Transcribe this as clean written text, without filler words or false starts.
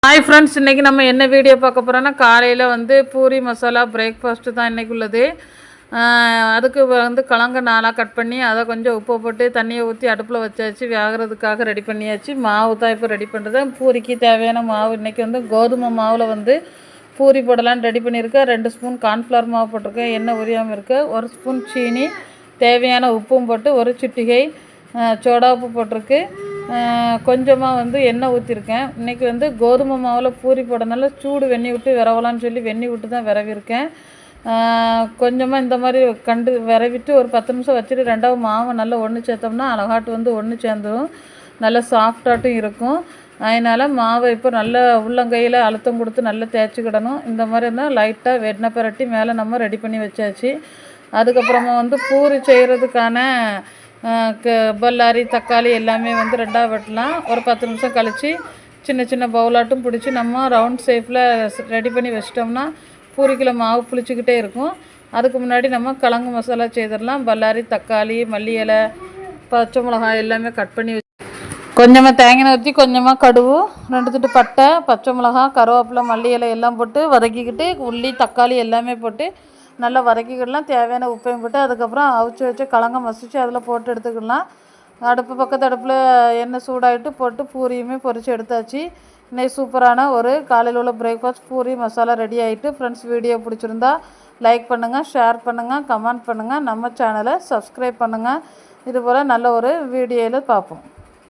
Hi friends, இன்றைக்கி நம்ம என்ன வீடியோ பார்க்க போகிறோன்னா, காலையில் வந்து பூரி மசாலா பிரேக்ஃபாஸ்ட்டு தான் இன்றைக்கி உள்ளது. அதுக்கு வந்து கிழங்கு நாளாக கட் பண்ணி அதை கொஞ்சம் உப்பு போட்டு தண்ணியை ஊற்றி அடுப்பில் வச்சாச்சு. வேகிறதுக்காக ரெடி பண்ணியாச்சு. மாவு தான் இப்போ ரெடி பண்ணுறது. பூரிக்கு தேவையான மாவு இன்றைக்கி வந்து கோதுமை மாவில் வந்து பூரி போடலான்னு ரெடி பண்ணியிருக்கேன். 2 ஸ்பூன் கார்ன்ஃப்ளவர் மாவு போட்டிருக்கேன். எண்ணெய் உரியாமல் இருக்குது. 1 ஸ்பூன் சீனி, தேவையான உப்பும் போட்டு 1 சிட்டிகை சோடா உப்பு போட்டிருக்கு. கொஞ்சமாக வந்து எண்ணெய் ஊற்றிருக்கேன். இன்றைக்கி வந்து கோதுமை மாவில் பூரி போடனால சூடு வெந்நி விட்டு விரவலான்னு சொல்லி வெந்நி விட்டு தான் விரவிருக்கேன். கொஞ்சமாக இந்த மாதிரி விரவிட்டு ஒரு 10 நிமிஷம் வச்சுட்டு ரெண்டாவது மாவை நல்லா ஒன்று சேர்த்தோம்னா அழகாட்டு வந்து ஒன்று சேர்ந்துடும். நல்லா சாஃப்டாட்டும் இருக்கும். அதனால் மாவை இப்போ நல்லா உள்ளங்கையில் அழுத்தம் கொடுத்து நல்லா தேய்ச்சிக்கிடணும். இந்த மாதிரி இருந்தால் லைட்டாக வெண்ணெய் பிரட்டி மேலே நம்ம ரெடி பண்ணி வச்சாச்சு. அதுக்கப்புறமா வந்து பூரி செய்கிறதுக்கான பல்லாரி தக்காளி எல்லாமே வந்து ரெண்டாக வெட்டலாம். ஒரு 10 நிமிஷம் கழித்து சின்ன சின்ன பவுலாட்டும் பிடிச்சி நம்ம ரவுண்ட் ஷேப்பில் ரெடி பண்ணி வச்சிட்டோம்னா பூரிக்குள்ள மாவு புளிச்சிக்கிட்டே இருக்கும். அதுக்கு முன்னாடி நம்ம கிழங்கு மசாலா செய்திடலாம். பல்லாரி தக்காளி, மல்லி இலை, பச்சை மிளகாய் எல்லாமே கட் பண்ணி கொஞ்சமாக தேங்காய் ஊற்றி கொஞ்சமாக கடுகு, 2 துண்டு பட்டை, பச்சை மிளகாய், கருவேப்பிலை, மல்லி இலை எல்லாம் போட்டு வதக்கிக்கிட்டு உள்ளி தக்காளி எல்லாமே போட்டு நல்லா வதக்கிக்கிடலாம். தேவையான உப்பையும் போட்டு அதுக்கப்புறம் அவிச்சு வச்சு கிழங்க மசிச்சு அதில் போட்டு எடுத்துக்கிடலாம். பக்கத்து அடுப்பில் எண்ணெய் சூடாகிட்டு போட்டு பூரியுமே பொரித்து எடுத்தாச்சு. இன்னைக்கு சூப்பரான ஒரு காலையில் உள்ள பிரேக்ஃபாஸ்ட் பூரி மசாலா ரெடி ஆகிட்டு. ஃப்ரெண்ட்ஸ், வீடியோ பிடிச்சிருந்தா லைக் பண்ணுங்கள், ஷேர் பண்ணுங்கள், கமெண்ட் பண்ணுங்கள், நம்ம சேனலை சப்ஸ்கிரைப் பண்ணுங்கள். இதுபோல் நல்ல ஒரு வீடியோவில் பார்ப்போம்.